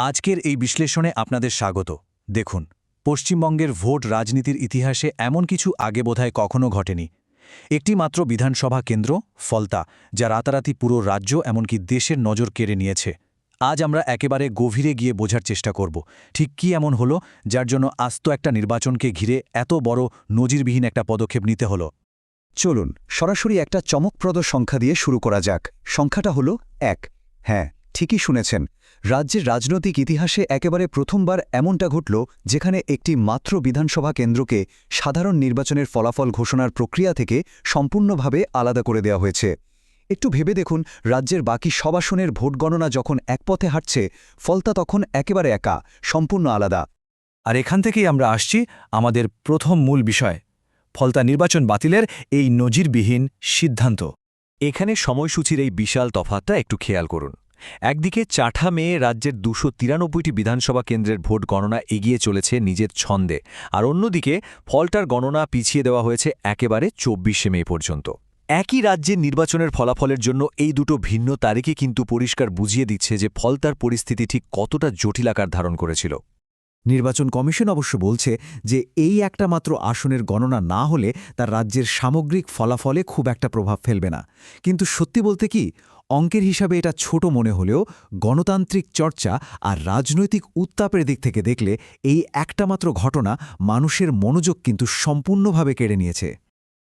আজকের এই বিশ্লেষণে আপনাদের স্বাগত। দেখুন, পশ্চিমবঙ্গের ভোট রাজনীতির ইতিহাসে এমন কিছু আগে বোধহয় কখনো ঘটেনি। একটি মাত্র বিধানসভা কেন্দ্র, ফলতা, যা রাতারাতি পুরো রাজ্য এমনকি দেশের নজর কেড়ে নিয়েছে। আজ আমরা একেবারে গভীরে গিয়ে বোঝার চেষ্টা করব ঠিক কী এমন হলো যার জন্য আস্ত একটা নির্বাচনকে ঘিরে এত বড় নজিরবিহীন একটা পদক্ষেপ নিতে হলো। চলুন সরাসরি একটা চমকপ্রদ সংখ্যা দিয়ে শুরু করা যাক। সংখ্যাটা হলো ১। হ্যাঁ, ঠিকই শুনেছেন, রাজ্যের রাজনৈতিক ইতিহাসে একেবারে প্রথমবার এমনটা ঘটল যেখানে একটি মাত্র বিধানসভা কেন্দ্রকে সাধারণ নির্বাচনের ফলাফল ঘোষণার প্রক্রিয়া থেকে সম্পূর্ণভাবে আলাদা করে দেওয়া হয়েছে। একটু ভেবে দেখুন, রাজ্যের বাকি সব আসনের ভোট গণনা যখন এক পথে হাঁটছে, ফলতা তখন একেবারে একা, সম্পূর্ণ আলাদা। আর এখান থেকেই আমরা আসছি আমাদের প্রথম মূল বিষয়, ফলতা নির্বাচন বাতিলের এই নজিরবিহীন সিদ্ধান্ত। এখানে সময়সূচির এই বিশাল তফাতটা একটু খেয়াল করুন। একদিকে ৪ মে রাজ্যের ২৯৩টি বিধানসভা কেন্দ্রের ভোট গণনা এগিয়ে চলেছে নিজের ছন্দে, আর অন্যদিকে ফলটার গণনা পিছিয়ে দেওয়া হয়েছে একেবারে ২৪শে মে পর্যন্ত। একই রাজ্যের নির্বাচনের ফলাফলের জন্য এই দুটো ভিন্ন তারিখে কিন্তু পরিষ্কার বুঝিয়ে দিচ্ছে যে ফলতার পরিস্থিতি ঠিক কতটা জটিল আকার ধারণ করেছিল। নির্বাচন কমিশন অবশ্য বলছে যে এই একটা মাত্র আসনের গণনা না হলে তার রাজ্যের সামগ্রিক ফলাফলে খুব একটা প্রভাব ফেলবে না। কিন্তু সত্যি বলতে কি, অঙ্কের হিসাবে এটা ছোট মনে হলেও গণতান্ত্রিক চর্চা আর রাজনৈতিক উত্তাপের দিক থেকে দেখলে এই একটা মাত্র ঘটনা মানুষের মনোযোগ কিন্তু সম্পূর্ণভাবে কেড়ে নিয়েছে।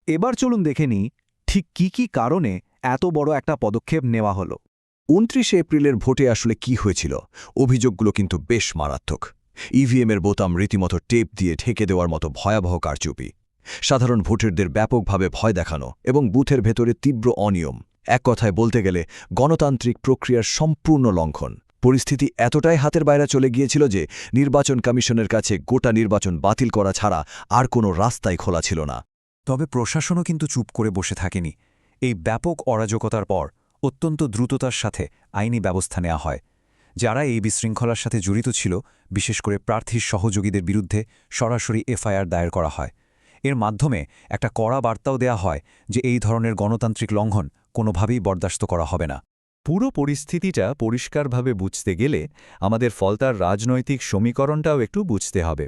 এবার চলুন দেখে নিই ঠিক কি কারণে এত বড় একটা পদক্ষেপ নেওয়া হলো। ২৯শে এপ্রিলের ভোটে আসলে কি হয়েছিল? অভিযোগগুলো কিন্তু বেশ মারাত্মক। ইভিএমের বোতাম রীতিমতো টেপ দিয়ে ঢেকে দেওয়ার মতো ভয়াবহ কারচুপি, সাধারণ ভোটারদের ব্যাপকভাবে ভয় দেখানো এবং বুথের ভেতরে তীব্র অনিয়ম। এক কথায় বলতে গেলে গণতান্ত্রিক প্রক্রিয়ার সম্পূর্ণ লঙ্ঘন। পরিস্থিতি এতটাই হাতের বাইরে চলে গিয়েছিল যে নির্বাচন কমিশনের কাছে গোটা নির্বাচন বাতিল করা ছাড়া আর কোনো রাস্তাই খোলা ছিল না। তবে প্রশাসনও কিন্তু চুপ করে বসে থাকেনি। এই ব্যাপক অরাজকতার পর অত্যন্ত দ্রুততার সাথে আইনি ব্যবস্থা নেওয়া হয়। যারা এই বিশৃঙ্খলার সাথে জড়িত ছিল, বিশেষ করে প্রার্থীর সহযোগীদের বিরুদ্ধে সরাসরি এফআইআর দায়ের করা হয়। এর মাধ্যমে একটা কড়া বার্তাও দেয়া হয় যে এই ধরনের গণতান্ত্রিক লঙ্ঘন কোনোভাবেই বরদাস্ত করা হবে না। পুরো পরিস্থিতিটা পরিষ্কারভাবে বুঝতে গেলে আমাদের ফলতার রাজনৈতিক সমীকরণটাও একটু বুঝতে হবে।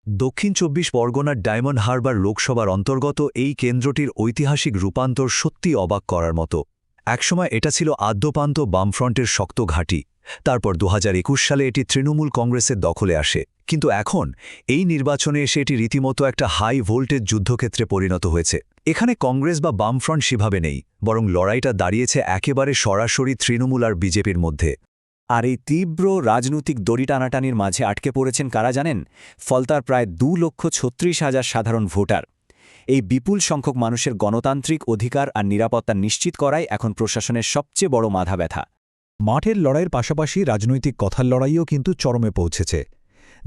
দক্ষিণ ২৪ পরগনার ডায়মন্ড হারবার লোকসভার অন্তর্গত এই কেন্দ্রটির ঐতিহাসিক রূপান্তর সত্যি অবাক করার মতো। একসময় এটা ছিল আদ্যপান্ত বামফ্রন্টের শক্ত ঘাঁটি। তারপর ২০২১ সালে এটি তৃণমূল কংগ্রেসের দখলে আসে, কিন্তু এখন এই নির্বাচনে এসে এটি রীতিমতো একটা হাই ভোল্টেজ যুদ্ধক্ষেত্রে পরিণত হয়েছে। এখানে কংগ্রেস বা বামফ্রন্ট সেভাবে নেই, বরং লড়াইটা দাঁড়িয়েছে একেবারে সরাসরি তৃণমূল আর বিজেপির মধ্যে। আর এই তীব্র রাজনৈতিক দড়ি টানাটানির মাঝে আটকে পড়েছেন কারা জানেন? ফলতার প্রায় ২,৩৬,০০০ সাধারণ ভোটার। এই বিপুল সংখ্যক মানুষের গণতান্ত্রিক অধিকার আর নিরাপত্তা নিশ্চিত করাই এখন প্রশাসনের সবচেয়ে বড় মাথা ব্যথা। মাঠের লড়াইয়ের পাশাপাশি রাজনৈতিক কথার লড়াইও কিন্তু চরমে পৌঁছেছে।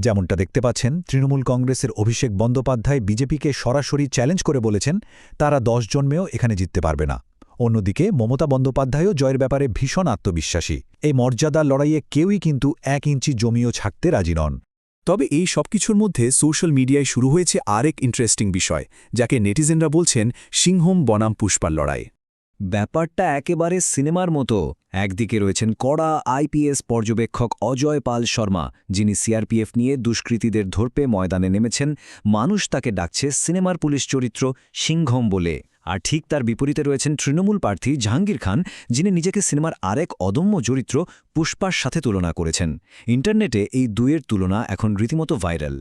যেমনটা দেখতে পাচ্ছেন, তৃণমূল কংগ্রেসের অভিষেক বন্দ্যোপাধ্যায় বিজেপিকে সরাসরি চ্যালেঞ্জ করে বলেছেন তারা ১০ জন্মেও এখানে জিততে পারবে না। অন্যদিকে মমতা বন্দ্যোপাধ্যায়ও জয়ের ব্যাপারে ভীষণ আত্মবিশ্বাসী। এই মর্যাদার লড়াইয়ে কেউই কিন্তু ১ ইঞ্চি জমিও ছাড়তে রাজি নন। তবে এই সবকিছুর মধ্যে সোশ্যাল মিডিয়ায় শুরু হয়েছে আরেক ইন্টারেস্টিং বিষয়, যাকে নেটিজেনরা বলছেন সিংহম বনাম পুষ্পার লড়াই। ব্যাপারটা একেবারে সিনেমার মতো। একদিকে রয়েছেন কড়া আইপিএস পর্যবেক্ষক অজয় পাল শর্মা, যিনি সিআরপিএফ নিয়ে দুষ্কৃতীদের ধরতে ময়দানে নেমেছেন। মানুষ তাকে ডাকছে সিনেমার পুলিশ চরিত্র সিংহম বলে। আর ঠিক তার বিপরীতে রয়েছেন তৃণমূল প্রার্থী জাহাঙ্গীর খান, যিনি নিজেকে সিনেমার আরেক অদম্য চরিত্র পুষ্পার সাথে তুলনা করেছেন। ইন্টারনেটে এই দুয়ের তুলনা এখন রীতিমতো ভাইরাল।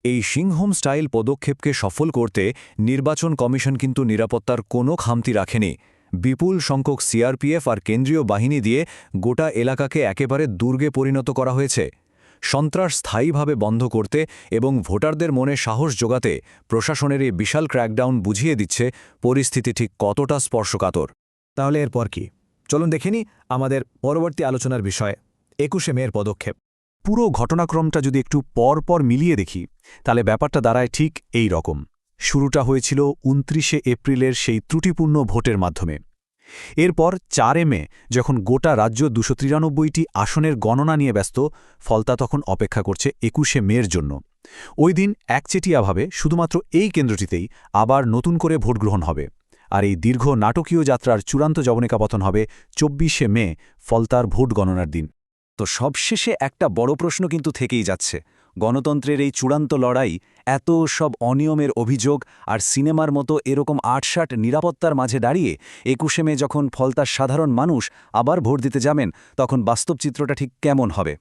এই সিংহম স্টাইল পদক্ষেপকে সফল করতে নির্বাচন কমিশন কিন্তু নিরাপত্তার কোনো খামতি রাখেনি। বিপুল সংখ্যক সিআরপিএফ আর কেন্দ্রীয় বাহিনী দিয়ে গোটা এলাকাকে একেবারে দুর্গে পরিণত করা হয়েছে। সন্ত্রাস স্থায়ীভাবে বন্ধ করতে এবং ভোটারদের মনে সাহস জোগাতে প্রশাসনের এই বিশাল ক্র্যাকডাউন বুঝিয়ে দিচ্ছে পরিস্থিতি ঠিক কতটা স্পর্শকাতর। তাহলে এরপর কি? চলুন দেখে নিই আমাদের পরবর্তী আলোচনার বিষয়, ২১শে মের পদক্ষেপ। পুরো ঘটনাক্রমটা যদি একটু পর মিলিয়ে দেখি, তাহলে ব্যাপারটা দাঁড়ায় ঠিক এই রকম। শুরুটা হয়েছিল ২৯শে এপ্রিলের সেই ত্রুটিপূর্ণ ভোটের মাধ্যমে। এরপর ৪ মে যখন গোটা রাজ্য ২৯৩টি আসনের গণনা নিয়ে ব্যস্ত, ফলতা তখন অপেক্ষা করছে ২১শে মের জন্য। ওই দিন একচেটিয়াভাবে শুধুমাত্র এই কেন্দ্রটিতেই আবার নতুন করে ভোট গ্রহণ হবে। আর এই দীর্ঘ নাটকীয় যাত্রার চূড়ান্ত জবনিকা পতন হবে ২৪শে মে, ফলতার ভোট গণনার দিন। তো সবশেষে একটা বড় প্রশ্ন কিন্তু থেকেই যাচ্ছে, গণতন্ত্রের এই চূড়ান্ত লড়াই, এত সব অনিয়মের অভিযোগ আর সিনেমার মতো এরকম আটসাট নিরাপত্তার মাঝে দাঁড়িয়ে ২১শে মে যখন ফলতার সাধারণ মানুষ আবার ভোট দিতে যাবেন, তখন বাস্তব চিত্রটা ঠিক কেমন হবে?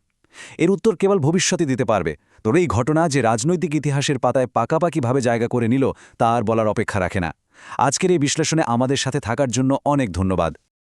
এর উত্তর কেবল ভবিষ্যতে দিতে পারবে। তোর এই ঘটনা যে রাজনৈতিক ইতিহাসের পাতায় পাকাপাকিভাবে জায়গা করে নিল, তা আর বলার অপেক্ষা রাখে না। আজকের এই বিশ্লেষণে আমাদের সাথে থাকার জন্য অনেক ধন্যবাদ।